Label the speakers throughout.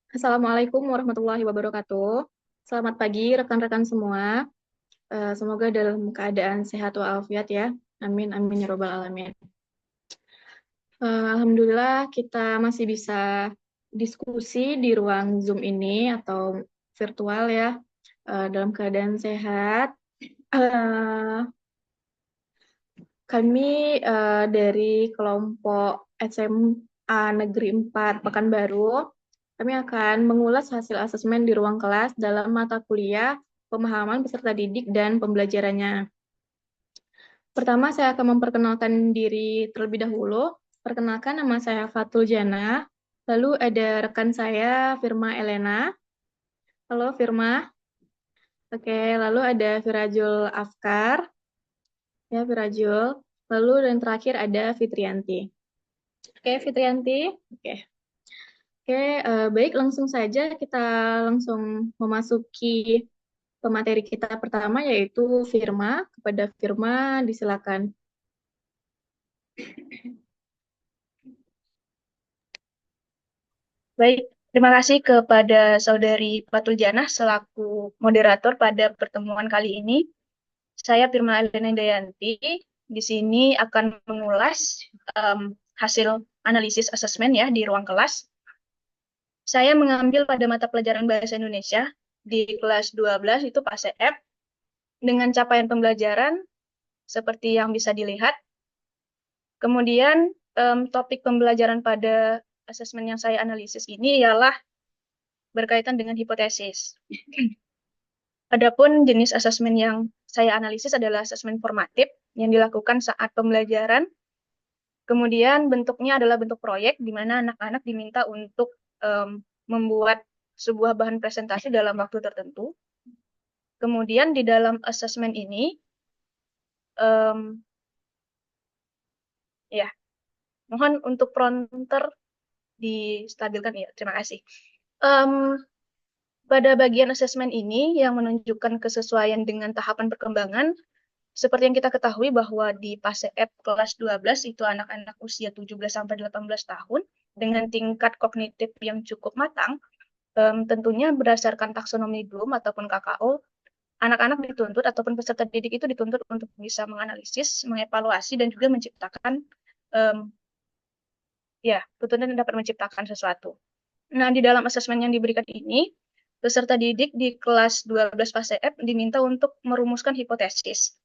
Speaker 1: Assalamualaikum warahmatullahi wabarakatuh. Selamat pagi rekan-rekan semua. Semoga dalam keadaan sehat walafiat ya. Amin, amin ya robbal alamin. Alhamdulillah kita masih bisa diskusi di ruang Zoom ini atau virtual ya, dalam keadaan sehat. Eh, Kami dari kelompok SMA Negeri 4 Pekanbaru, kami akan mengulas hasil asesmen di ruang kelas dalam mata kuliah pemahaman peserta didik dan pembelajarannya. Pertama, saya akan memperkenalkan diri terlebih dahulu. Perkenalkan, nama saya Fatul Jana. Lalu ada rekan saya, Firma Elena. Halo Firma. Oke, lalu ada Firajul Afkar. Ya, Firajul. Lalu dan terakhir ada Fitrianti. Oke, Fitrianti. Oke. Oke, baik langsung saja kita langsung memasuki pemateri kita pertama yaitu Firma. Kepada Firma disilakan.
Speaker 2: Baik, terima kasih kepada Saudari Fatul Janah selaku moderator pada pertemuan kali ini. Saya Firma Elena Dayanti, di sini akan mengulas hasil analisis asesmen ya di ruang kelas. Saya mengambil pada mata pelajaran Bahasa Indonesia di kelas 12 itu PASEF dengan capaian pembelajaran seperti yang bisa dilihat. Kemudian topik pembelajaran pada asesmen yang saya analisis ini ialah berkaitan dengan hipotesis. Adapun jenis asesmen yang saya analisis adalah asesmen formatif yang dilakukan saat pembelajaran. Kemudian bentuknya adalah bentuk proyek di mana anak-anak diminta untuk membuat sebuah bahan presentasi dalam waktu tertentu. Kemudian di dalam asesmen ini, ya, mohon untuk prompter distabilkan ya. Terima kasih. Em, Pada bagian asesmen ini yang menunjukkan kesesuaian dengan tahapan perkembangan, seperti yang kita ketahui bahwa di fase F kelas 12 itu anak-anak usia 17 sampai 18 tahun dengan tingkat kognitif yang cukup matang, tentunya berdasarkan taksonomi Bloom ataupun KKO, anak-anak dituntut ataupun peserta didik itu dituntut untuk bisa menganalisis, mengevaluasi dan juga menciptakan um, ya, tuntutan dapat menciptakan sesuatu. Nah, di dalam asesmen yang diberikan ini, peserta didik di kelas 12 fase F diminta untuk merumuskan hipotesis.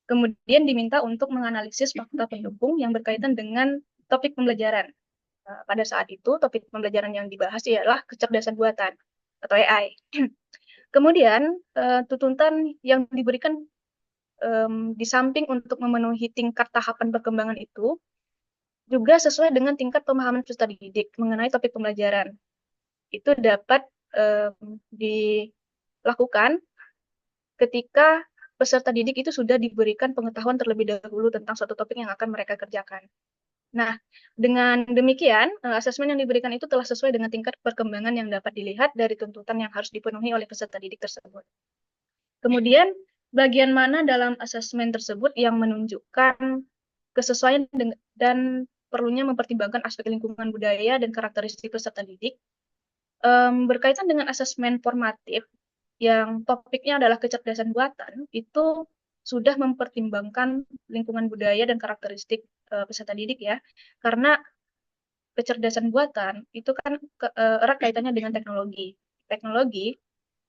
Speaker 2: Kemudian diminta untuk menganalisis fakta pendukung yang berkaitan dengan topik pembelajaran. Pada saat itu, topik pembelajaran yang dibahas ialah kecerdasan buatan atau AI. Kemudian, tuntutan yang diberikan di samping untuk memenuhi tingkat tahapan perkembangan itu, juga sesuai dengan tingkat pemahaman peserta didik mengenai topik pembelajaran. Itu dapat dilakukan ketika peserta didik itu sudah diberikan pengetahuan terlebih dahulu tentang suatu topik yang akan mereka kerjakan. Nah, dengan demikian, asesmen yang diberikan itu telah sesuai dengan tingkat perkembangan yang dapat dilihat dari tuntutan yang harus dipenuhi oleh peserta didik tersebut. Kemudian, bagian mana dalam asesmen tersebut yang menunjukkan kesesuaian dan perlunya mempertimbangkan aspek lingkungan budaya dan karakteristik peserta didik berkaitan dengan asesmen formatif yang topiknya adalah kecerdasan buatan, itu sudah mempertimbangkan lingkungan budaya dan karakteristik peserta didik ya. Karena kecerdasan buatan itu kan erat kaitannya dengan teknologi. Teknologi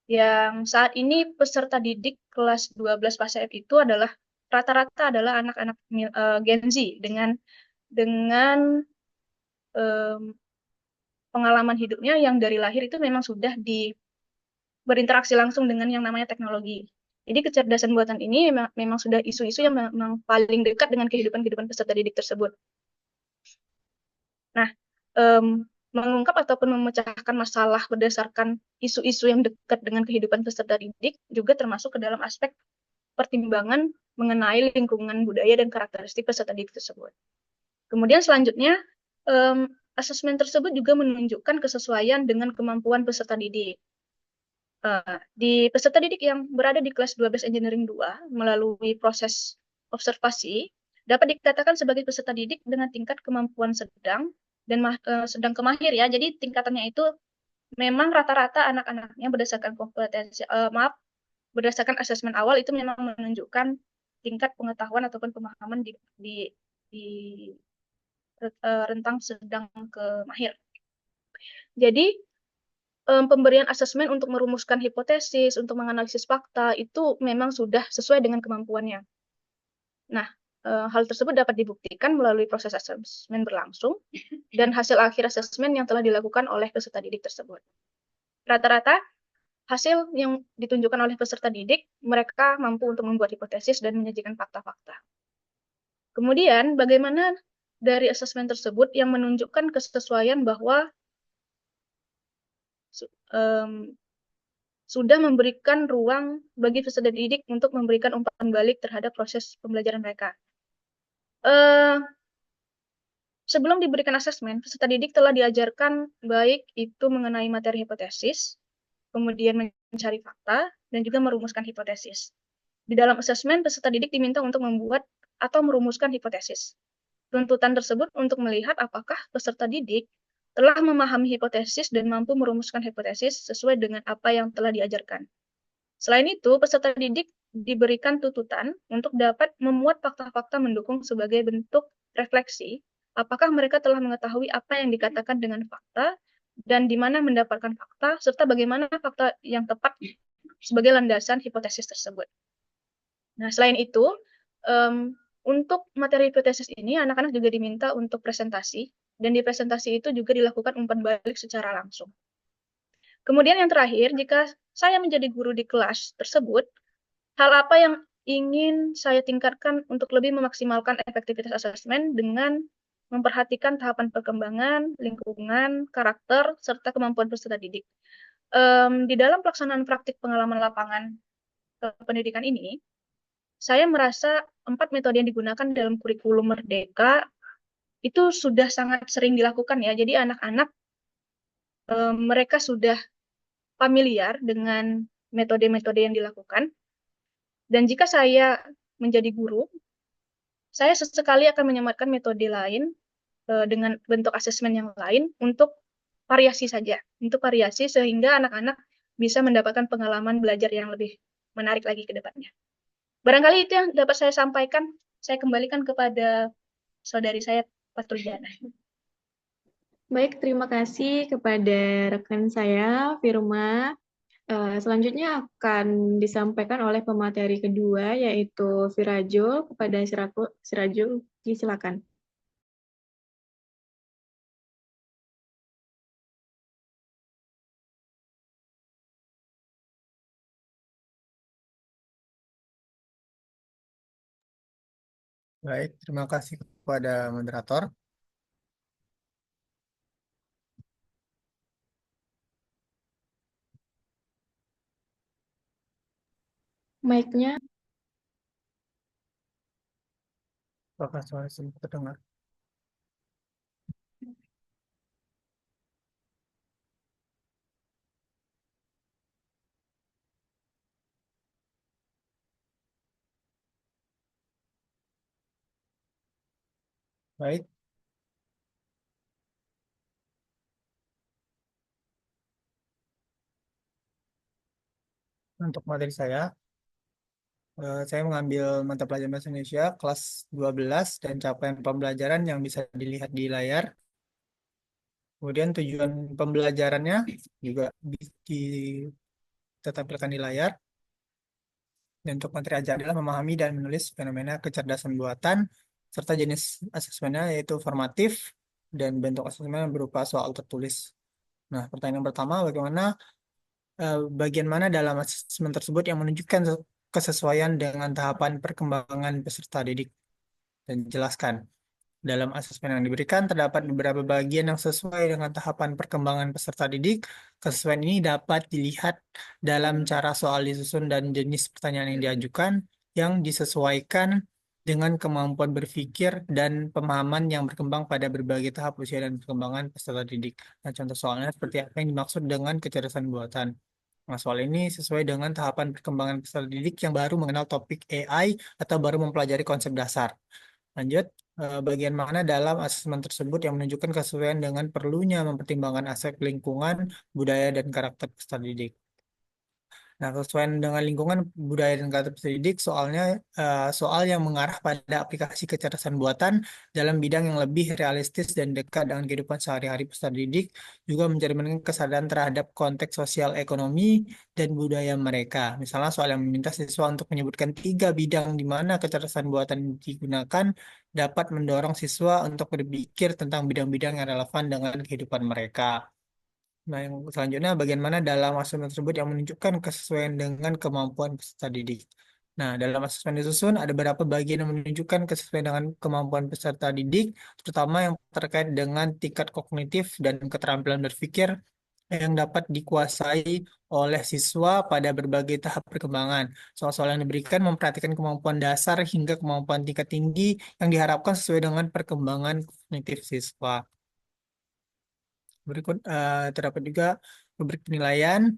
Speaker 2: yang saat ini peserta didik kelas 12 fase F itu adalah rata-rata adalah anak-anak Gen Z dengan um, pengalaman hidupnya yang dari lahir itu memang sudah berinteraksi langsung dengan yang namanya teknologi. Jadi kecerdasan buatan ini memang sudah isu-isu yang memang paling dekat dengan kehidupan-kehidupan peserta didik tersebut. Nah, um, mengungkap ataupun memecahkan masalah berdasarkan isu-isu yang dekat dengan kehidupan peserta didik juga termasuk ke dalam aspek pertimbangan mengenai lingkungan budaya dan karakteristik peserta didik tersebut. Kemudian selanjutnya, asesmen tersebut juga menunjukkan kesesuaian dengan kemampuan peserta didik. Di peserta didik yang berada di kelas 12 Engineering 2 melalui proses observasi dapat dikatakan sebagai peserta didik dengan tingkat kemampuan sedang dan sedang ke mahir ya. Jadi tingkatannya itu memang rata-rata anak-anaknya berdasarkan berdasarkan asesmen awal itu memang menunjukkan tingkat pengetahuan ataupun pemahaman di rentang sedang ke mahir. Jadi pemberian asesmen untuk merumuskan hipotesis, untuk menganalisis fakta itu memang sudah sesuai dengan kemampuannya. Nah, hal tersebut dapat dibuktikan melalui proses asesmen berlangsung dan hasil akhir asesmen yang telah dilakukan oleh peserta didik tersebut. Rata-rata hasil yang ditunjukkan oleh peserta didik, mereka mampu untuk membuat hipotesis dan menyajikan fakta-fakta. Kemudian, bagaimana dari asesmen tersebut yang menunjukkan kesesuaian bahwa sudah memberikan ruang bagi peserta didik untuk memberikan umpan balik terhadap proses pembelajaran mereka. Sebelum diberikan asesmen, peserta didik telah diajarkan baik itu mengenai materi hipotesis, kemudian mencari fakta, dan juga merumuskan hipotesis. Di dalam asesmen, peserta didik diminta untuk membuat atau merumuskan hipotesis. Tuntutan tersebut untuk melihat apakah peserta didik telah memahami hipotesis dan mampu merumuskan hipotesis sesuai dengan apa yang telah diajarkan. Selain itu, peserta didik diberikan tuntutan untuk dapat memuat fakta-fakta mendukung sebagai bentuk refleksi apakah mereka telah mengetahui apa yang dikatakan dengan fakta dan di mana mendapatkan fakta, serta bagaimana fakta yang tepat sebagai landasan hipotesis tersebut. Nah, selain itu, untuk materi hipotesis ini, anak-anak juga diminta untuk presentasi, dan di presentasi itu juga dilakukan umpan balik secara langsung. Kemudian yang terakhir, jika saya menjadi guru di kelas tersebut, hal apa yang ingin saya tingkatkan untuk lebih memaksimalkan efektivitas asesmen dengan memperhatikan tahapan perkembangan, lingkungan, karakter, serta kemampuan peserta didik. Di dalam pelaksanaan praktik pengalaman lapangan pendidikan ini, saya merasa 4 metode yang digunakan dalam kurikulum Merdeka itu sudah sangat sering dilakukan ya. Jadi anak-anak mereka sudah familiar dengan metode-metode yang dilakukan. Dan jika saya menjadi guru, saya sesekali akan menyematkan metode lain dengan bentuk asesmen yang lain untuk variasi saja, untuk variasi sehingga anak-anak bisa mendapatkan pengalaman belajar yang lebih menarik lagi ke depannya. Barangkali itu yang dapat saya sampaikan. Saya kembalikan kepada saudari saya, Patruljana.
Speaker 1: Baik, terima kasih kepada rekan saya, Firma. Selanjutnya akan disampaikan oleh pemateri kedua, yaitu Virajul. Kepada Sirajul, silakan.
Speaker 3: Baik, terima kasih kepada moderator.
Speaker 1: Mic-nya.
Speaker 3: Apakah suara saya terdengar? Baik, untuk materi saya mengambil mata pelajaran Bahasa Indonesia kelas 12 dan capaian pembelajaran yang bisa dilihat di layar. Kemudian tujuan pembelajarannya juga ditampilkan di layar. Dan untuk materi ajar adalah memahami dan menulis fenomena kecerdasan buatan, serta jenis asesmennya yaitu formatif, dan bentuk asesmen berupa soal tertulis. Nah, pertanyaan pertama, bagian mana dalam asesmen tersebut yang menunjukkan kesesuaian dengan tahapan perkembangan peserta didik? Dan jelaskan. Dalam asesmen yang diberikan, terdapat beberapa bagian yang sesuai dengan tahapan perkembangan peserta didik. Kesesuaian ini dapat dilihat dalam cara soal disusun dan jenis pertanyaan yang diajukan, yang disesuaikan dengan kemampuan berpikir dan pemahaman yang berkembang pada berbagai tahap usia dan perkembangan peserta didik. Nah, contoh soalnya seperti apa yang dimaksud dengan kecerdasan buatan. Nah, soal ini sesuai dengan tahapan perkembangan peserta didik yang baru mengenal topik AI atau baru mempelajari konsep dasar. Lanjut. bagian mana dalam asesmen tersebut yang menunjukkan kesesuaian dengan perlunya mempertimbangkan aspek lingkungan, budaya, dan karakter peserta didik. Nah, kesesuaian dengan lingkungan, budaya, dan karakter peserta didik soalnya soal yang mengarah pada aplikasi kecerdasan buatan dalam bidang yang lebih realistis dan dekat dengan kehidupan sehari-hari peserta didik, juga mencerminkan kesadaran terhadap konteks sosial ekonomi dan budaya mereka. Misalnya soal yang meminta siswa untuk menyebutkan 3 bidang di mana kecerdasan buatan digunakan dapat mendorong siswa untuk berpikir tentang bidang-bidang yang relevan dengan kehidupan mereka. Nah, yang selanjutnya bagian mana dalam asesmen tersebut yang menunjukkan kesesuaian dengan kemampuan peserta didik. Nah, dalam asesmen disusun ada beberapa bagian yang menunjukkan kesesuaian dengan kemampuan peserta didik, terutama yang terkait dengan tingkat kognitif dan keterampilan berpikir yang dapat dikuasai oleh siswa pada berbagai tahap perkembangan. Soal-soal yang diberikan memperhatikan kemampuan dasar hingga kemampuan tingkat tinggi yang diharapkan sesuai dengan perkembangan kognitif siswa. Berikut terdapat juga rubrik penilaian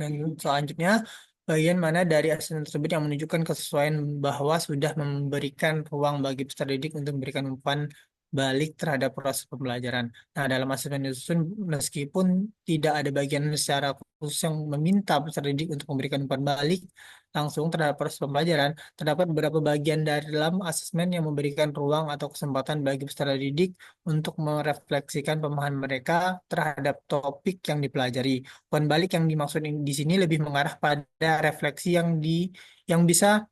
Speaker 3: dan selanjutnya bagian mana dari asesmen tersebut yang menunjukkan kesesuaian bahwa sudah memberikan ruang bagi peserta didik untuk memberikan umpan balik terhadap proses pembelajaran. Nah, dalam asesmen disusun meskipun tidak ada bagian secara khusus yang meminta peserta didik untuk memberikan umpan balik langsung terhadap proses pembelajaran, terdapat beberapa bagian dari dalam asesmen yang memberikan ruang atau kesempatan bagi peserta didik untuk merefleksikan pemahaman mereka terhadap topik yang dipelajari. Umpan balik yang dimaksud di sini lebih mengarah pada refleksi yang bisa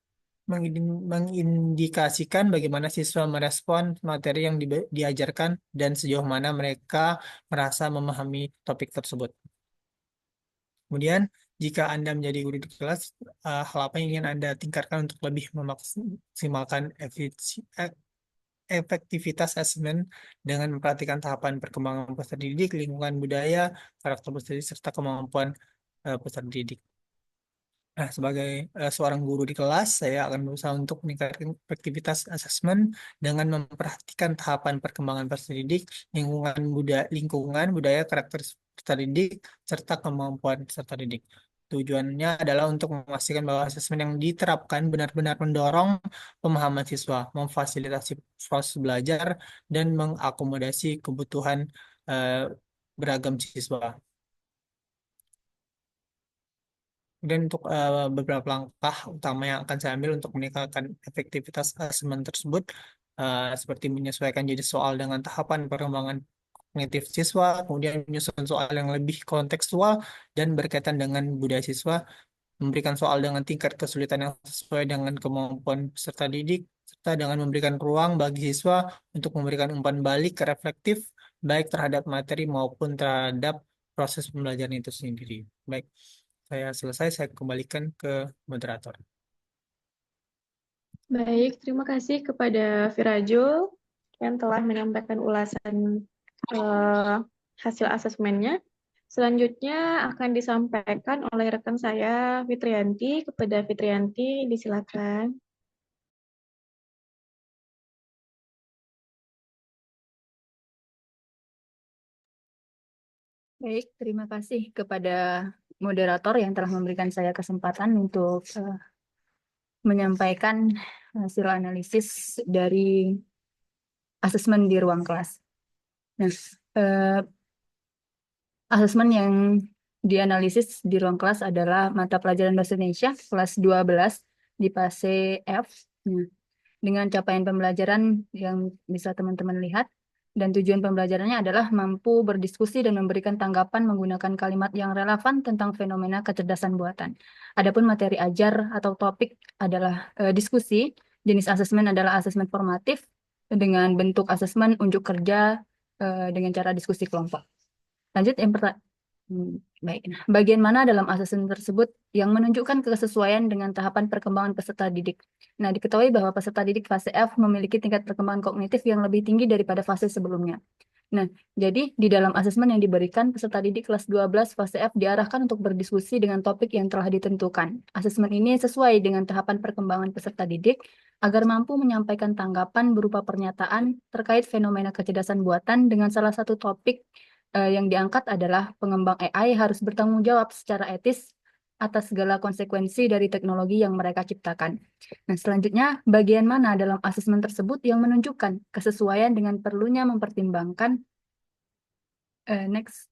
Speaker 3: mengindikasikan bagaimana siswa merespon materi yang diajarkan dan sejauh mana mereka merasa memahami topik tersebut. Kemudian, jika Anda menjadi guru di kelas, hal apa yang ingin Anda tingkatkan untuk lebih memaksimalkan efektivitas asesmen dengan memperhatikan tahapan perkembangan peserta didik, lingkungan budaya, karakter peserta didik, serta kemampuan peserta didik. Nah, sebagai seorang guru di kelas, saya akan berusaha untuk meningkatkan efektivitas asesmen dengan memperhatikan tahapan perkembangan peserta didik, lingkungan budaya, karakter peserta didik, serta kemampuan peserta didik. Tujuannya adalah untuk memastikan bahwa asesmen yang diterapkan benar-benar mendorong pemahaman siswa, memfasilitasi proses belajar, dan mengakomodasi kebutuhan eh, beragam siswa. Dan untuk beberapa langkah utama yang akan saya ambil untuk meningkatkan efektivitas asesmen tersebut, seperti menyesuaikan jenis soal dengan tahapan perkembangan kognitif siswa, kemudian menyusun soal yang lebih kontekstual dan berkaitan dengan budaya siswa, memberikan soal dengan tingkat kesulitan yang sesuai dengan kemampuan peserta didik, serta dengan memberikan ruang bagi siswa untuk memberikan umpan balik ke reflektif, baik terhadap materi maupun terhadap proses pembelajaran itu sendiri. Baik, saya selesai, saya kembalikan ke moderator.
Speaker 1: Baik, terima kasih kepada Virajul yang telah menyampaikan ulasan hasil asesmennya. Selanjutnya akan disampaikan oleh rekan saya, Fitrianti. Kepada Fitrianti, disilakan.
Speaker 4: Baik, terima kasih kepada moderator yang telah memberikan saya kesempatan untuk menyampaikan hasil analisis dari asesmen di ruang kelas. Nah, asesmen yang dianalisis di ruang kelas adalah mata pelajaran Bahasa Indonesia kelas 12 di fase F. Nah, dengan capaian pembelajaran yang bisa teman-teman lihat, dan tujuan pembelajarannya adalah mampu berdiskusi dan memberikan tanggapan menggunakan kalimat yang relevan tentang fenomena kecerdasan buatan. Adapun materi ajar atau topik adalah diskusi. Jenis asesmen adalah asesmen formatif dengan bentuk asesmen unjuk kerja dengan cara diskusi kelompok. Lanjut yang baik. Nah, bagian mana dalam asesmen tersebut yang menunjukkan kesesuaian dengan tahapan perkembangan peserta didik? Nah, diketahui bahwa peserta didik fase F memiliki tingkat perkembangan kognitif yang lebih tinggi daripada fase sebelumnya. Nah, jadi di dalam asesmen yang diberikan, peserta didik kelas 12 fase F diarahkan untuk berdiskusi dengan topik yang telah ditentukan. Asesmen ini sesuai dengan tahapan perkembangan peserta didik agar mampu menyampaikan tanggapan berupa pernyataan terkait fenomena kecerdasan buatan dengan salah satu topik yang diangkat adalah pengembang AI harus bertanggung jawab secara etis atas segala konsekuensi dari teknologi yang mereka ciptakan. Nah, selanjutnya, bagian mana dalam asesmen tersebut yang menunjukkan kesesuaian dengan perlunya mempertimbangkan next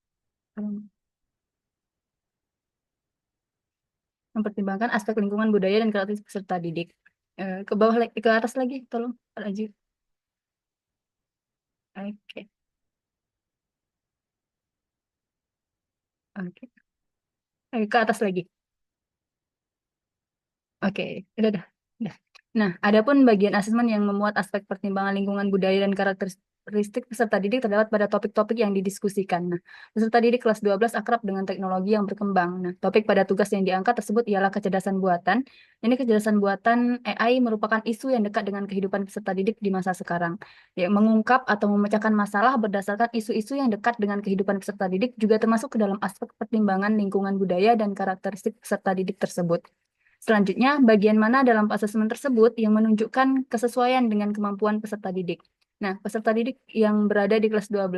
Speaker 4: mempertimbangkan aspek lingkungan budaya dan karakteristik peserta didik. Ke bawah ke atas lagi, tolong Raju. Oke. Oke. Ke atas lagi. Oke, udah. Nah, adapun bagian asesmen yang memuat aspek pertimbangan lingkungan budaya dan karakteristik peserta didik terdapat pada topik-topik yang didiskusikan. Nah, peserta didik kelas 12 akrab dengan teknologi yang berkembang. Nah, topik pada tugas yang diangkat tersebut ialah kecerdasan buatan. Ini kecerdasan buatan AI merupakan isu yang dekat dengan kehidupan peserta didik di masa sekarang. Ya, mengungkap atau memecahkan masalah berdasarkan isu-isu yang dekat dengan kehidupan peserta didik juga termasuk ke dalam aspek pertimbangan lingkungan budaya dan karakteristik peserta didik tersebut. Selanjutnya, bagian mana dalam asesmen tersebut yang menunjukkan kesesuaian dengan kemampuan peserta didik. Nah, peserta didik yang berada di kelas 12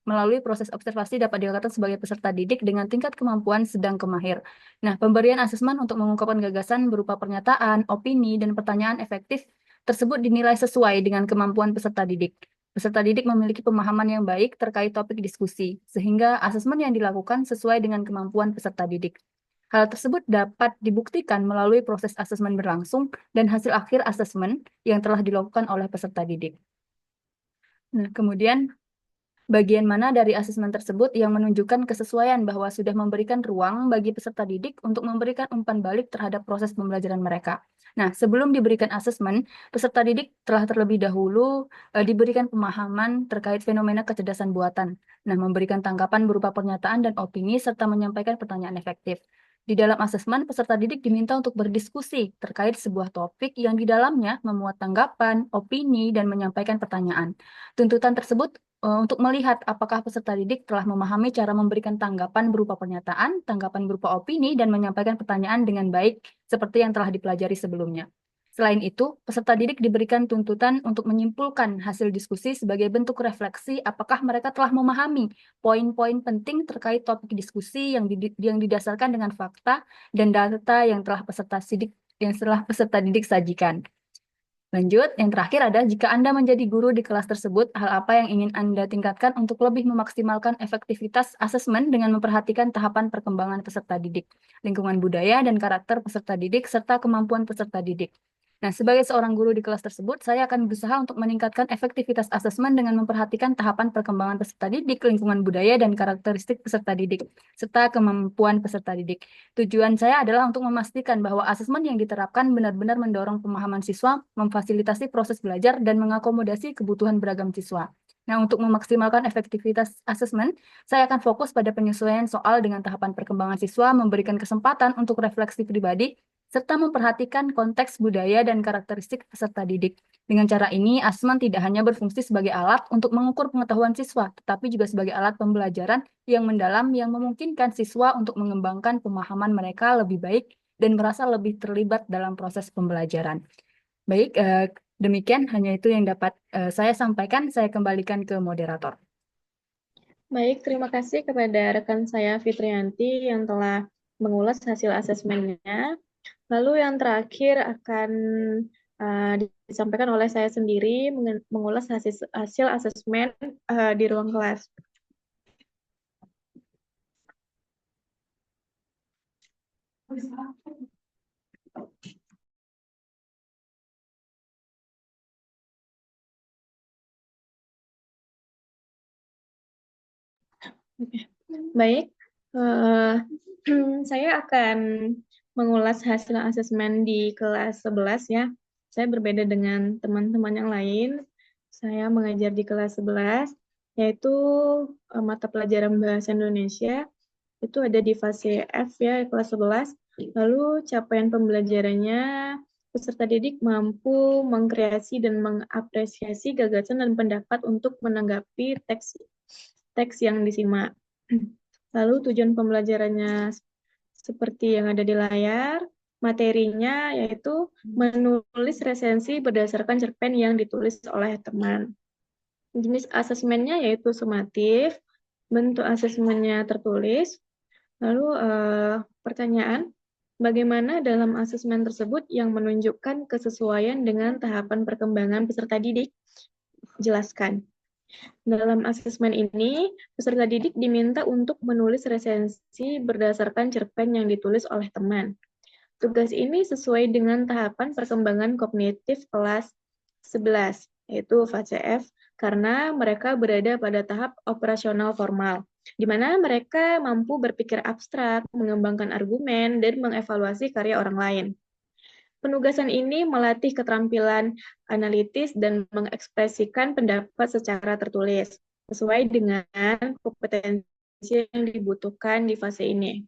Speaker 4: melalui proses observasi dapat dikatakan sebagai peserta didik dengan tingkat kemampuan sedang ke mahir. Nah, pemberian asesmen untuk mengungkapkan gagasan berupa pernyataan, opini, dan pertanyaan efektif tersebut dinilai sesuai dengan kemampuan peserta didik. Peserta didik memiliki pemahaman yang baik terkait topik diskusi, sehingga asesmen yang dilakukan sesuai dengan kemampuan peserta didik. Hal tersebut dapat dibuktikan melalui proses asesmen berlangsung dan hasil akhir asesmen yang telah dilakukan oleh peserta didik. Nah, kemudian bagian mana dari asesmen tersebut yang menunjukkan kesesuaian bahwa sudah memberikan ruang bagi peserta didik untuk memberikan umpan balik terhadap proses pembelajaran mereka. Nah, sebelum diberikan asesmen, peserta didik telah terlebih dahulu diberikan pemahaman terkait fenomena kecerdasan buatan. Nah, memberikan tanggapan berupa pernyataan dan opini serta menyampaikan pertanyaan efektif. Di dalam asesmen, peserta didik diminta untuk berdiskusi terkait sebuah topik yang di dalamnya memuat tanggapan, opini, dan menyampaikan pertanyaan. Tuntutan tersebut untuk melihat apakah peserta didik telah memahami cara memberikan tanggapan berupa pernyataan, tanggapan berupa opini, dan menyampaikan pertanyaan dengan baik seperti yang telah dipelajari sebelumnya. Selain itu, peserta didik diberikan tuntutan untuk menyimpulkan hasil diskusi sebagai bentuk refleksi apakah mereka telah memahami poin-poin penting terkait topik diskusi yang didasarkan dengan fakta dan data yang telah peserta didik sajikan. Lanjut, yang terakhir adalah jika Anda menjadi guru di kelas tersebut, hal apa yang ingin Anda tingkatkan untuk lebih memaksimalkan efektivitas asesmen dengan memperhatikan tahapan perkembangan peserta didik, lingkungan budaya dan karakter peserta didik, serta kemampuan peserta didik. Nah, sebagai seorang guru di kelas tersebut, saya akan berusaha untuk meningkatkan efektivitas asesmen dengan memperhatikan tahapan perkembangan peserta didik, lingkungan budaya, dan karakteristik peserta didik, serta kemampuan peserta didik. Tujuan saya adalah untuk memastikan bahwa asesmen yang diterapkan benar-benar mendorong pemahaman siswa, memfasilitasi proses belajar, dan mengakomodasi kebutuhan beragam siswa. Nah, untuk memaksimalkan efektivitas asesmen, saya akan fokus pada penyesuaian soal dengan tahapan perkembangan siswa, memberikan kesempatan untuk refleksi pribadi, serta memperhatikan konteks budaya dan karakteristik peserta didik. Dengan cara ini, asesmen tidak hanya berfungsi sebagai alat untuk mengukur pengetahuan siswa, tetapi juga sebagai alat pembelajaran yang mendalam yang memungkinkan siswa untuk mengembangkan pemahaman mereka lebih baik dan merasa lebih terlibat dalam proses pembelajaran. Baik, demikian hanya itu yang dapat saya sampaikan. Saya kembalikan ke moderator.
Speaker 1: Baik, terima kasih kepada rekan saya Fitrianti yang telah mengulas hasil asesmennya. Lalu yang terakhir akan disampaikan oleh saya sendiri mengulas hasil asesmen di ruang kelas. Baik, saya akan mengulas hasil asesmen di kelas 11 ya. Saya berbeda dengan teman-teman yang lain. Saya mengajar di kelas 11, yaitu mata pelajaran Bahasa Indonesia. Itu ada di fase F ya, kelas 11. Lalu capaian pembelajarannya, peserta didik mampu mengkreasi dan mengapresiasi gagasan dan pendapat untuk menanggapi teks yang disimak. Lalu tujuan pembelajarannya seperti yang ada di layar, materinya yaitu menulis resensi berdasarkan cerpen yang ditulis oleh teman. Jenis asesmennya yaitu sumatif, bentuk asesmennya tertulis, lalu pertanyaan, Bagaimana dalam asesmen tersebut yang menunjukkan kesesuaian dengan tahapan perkembangan peserta didik? Jelaskan. Dalam asesmen ini, peserta didik diminta untuk menulis resensi berdasarkan cerpen yang ditulis oleh teman. Tugas ini sesuai dengan tahapan perkembangan kognitif kelas 11, yaitu fase F, karena mereka berada pada tahap operasional formal, di mana mereka mampu berpikir abstrak, mengembangkan argumen, dan mengevaluasi karya orang lain. Penugasan ini melatih keterampilan analitis dan mengekspresikan pendapat secara tertulis, sesuai dengan kompetensi yang dibutuhkan di fase ini.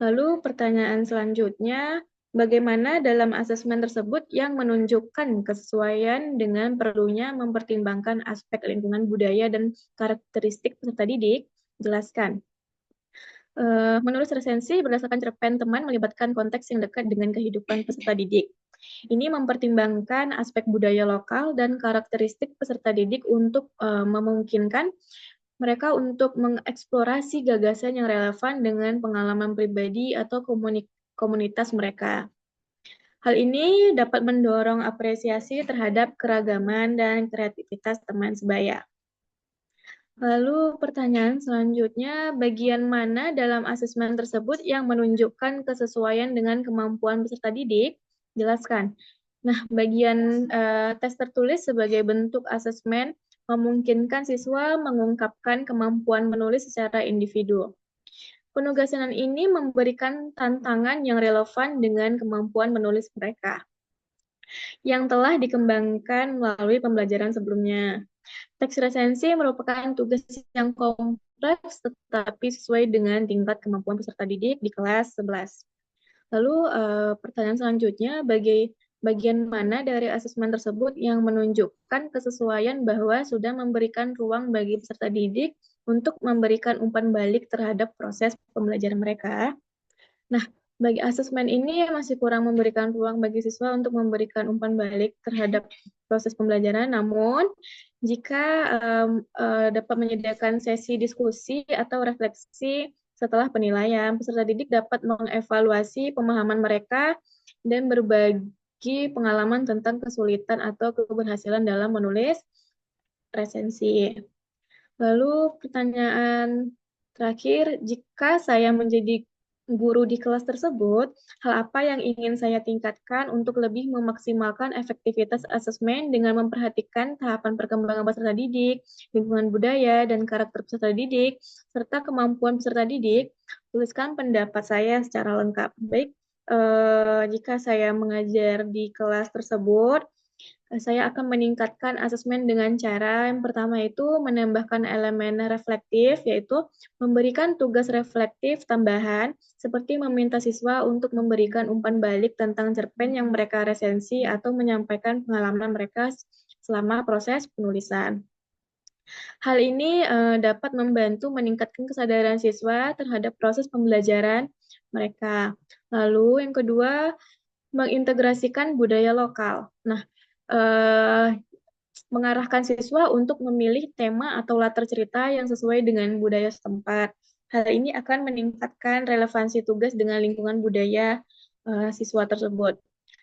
Speaker 1: Lalu pertanyaan selanjutnya, bagaimana dalam asesmen tersebut yang menunjukkan kesesuaian dengan perlunya mempertimbangkan aspek lingkungan budaya dan karakteristik peserta didik? Jelaskan. Menulis resensi berdasarkan cerpen teman melibatkan konteks yang dekat dengan kehidupan peserta didik. Ini mempertimbangkan aspek budaya lokal dan karakteristik peserta didik untuk memungkinkan mereka untuk mengeksplorasi gagasan yang relevan dengan pengalaman pribadi atau komunitas mereka. Hal ini dapat mendorong apresiasi terhadap keragaman dan kreativitas teman sebaya. Lalu pertanyaan selanjutnya, bagian mana dalam asesmen tersebut yang menunjukkan kesesuaian dengan kemampuan peserta didik? Jelaskan. Nah, bagian tes tertulis sebagai bentuk asesmen memungkinkan siswa mengungkapkan kemampuan menulis secara individu. Penugasan ini memberikan tantangan yang relevan dengan kemampuan menulis mereka, yang telah dikembangkan melalui pembelajaran sebelumnya. Teks resensi merupakan tugas yang kompleks tetapi sesuai dengan tingkat kemampuan peserta didik di kelas 11. Lalu pertanyaan selanjutnya, bagian mana dari asesmen tersebut yang menunjukkan kesesuaian bahwa sudah memberikan ruang bagi peserta didik untuk memberikan umpan balik terhadap proses pembelajaran mereka? Nah, bagi asesmen ini masih kurang memberikan ruang bagi siswa untuk memberikan umpan balik terhadap proses pembelajaran, namun jika dapat menyediakan sesi diskusi atau refleksi setelah penilaian, peserta didik dapat mengevaluasi pemahaman mereka dan berbagi pengalaman tentang kesulitan atau keberhasilan dalam menulis resensi. Lalu pertanyaan terakhir, jika saya menjadi guru di kelas tersebut, hal apa yang ingin saya tingkatkan untuk lebih memaksimalkan efektivitas asesmen dengan memperhatikan tahapan perkembangan peserta didik, lingkungan budaya, dan karakter peserta didik, serta kemampuan peserta didik? Tuliskan pendapat saya secara lengkap. Baik, jika saya mengajar di kelas tersebut, saya akan meningkatkan asesmen dengan cara yang pertama itu menambahkan elemen reflektif, yaitu memberikan tugas reflektif tambahan, seperti meminta siswa untuk memberikan umpan balik tentang cerpen yang mereka resensi atau menyampaikan pengalaman mereka selama proses penulisan. Hal ini dapat membantu meningkatkan kesadaran siswa terhadap proses pembelajaran mereka. Lalu yang kedua, mengintegrasikan budaya lokal. Nah, mengarahkan siswa untuk memilih tema atau latar cerita yang sesuai dengan budaya setempat. Hal ini akan meningkatkan relevansi tugas dengan lingkungan budaya siswa tersebut.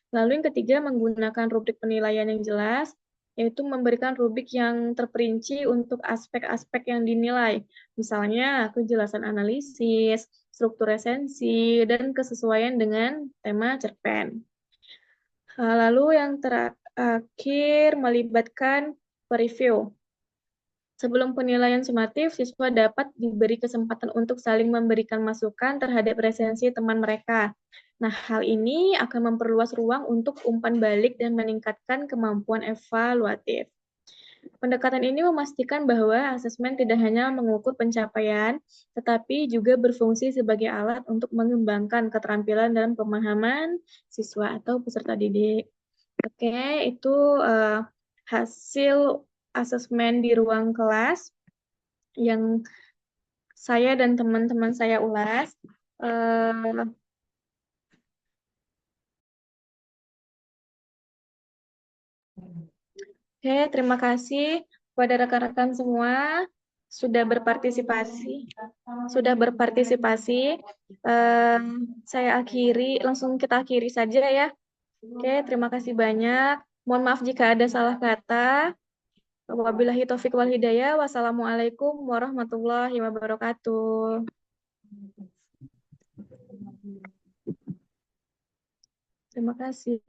Speaker 1: Lalu yang ketiga, menggunakan rubrik penilaian yang jelas, yaitu memberikan rubrik yang terperinci untuk aspek-aspek yang dinilai, misalnya kejelasan analisis, struktur resensi, dan kesesuaian dengan tema cerpen. Lalu yang terakhir, melibatkan pereview. Sebelum penilaian sumatif, siswa dapat diberi kesempatan untuk saling memberikan masukan terhadap resensi teman mereka. Nah, hal ini akan memperluas ruang untuk umpan balik dan meningkatkan kemampuan evaluatif. Pendekatan ini memastikan bahwa asesmen tidak hanya mengukur pencapaian, tetapi juga berfungsi sebagai alat untuk mengembangkan keterampilan dalam pemahaman siswa atau peserta didik. Oke, itu hasil asesmen di ruang kelas yang saya dan teman-teman saya ulas. Oke, terima kasih kepada rekan-rekan semua. sudah berpartisipasi. Eh, saya akhiri, langsung kita akhiri saja ya. Oke, terima kasih banyak. Mohon maaf jika ada salah kata. Wabillahi taufiq wal hidayah. Wassalamualaikum warahmatullahi wabarakatuh. Terima kasih.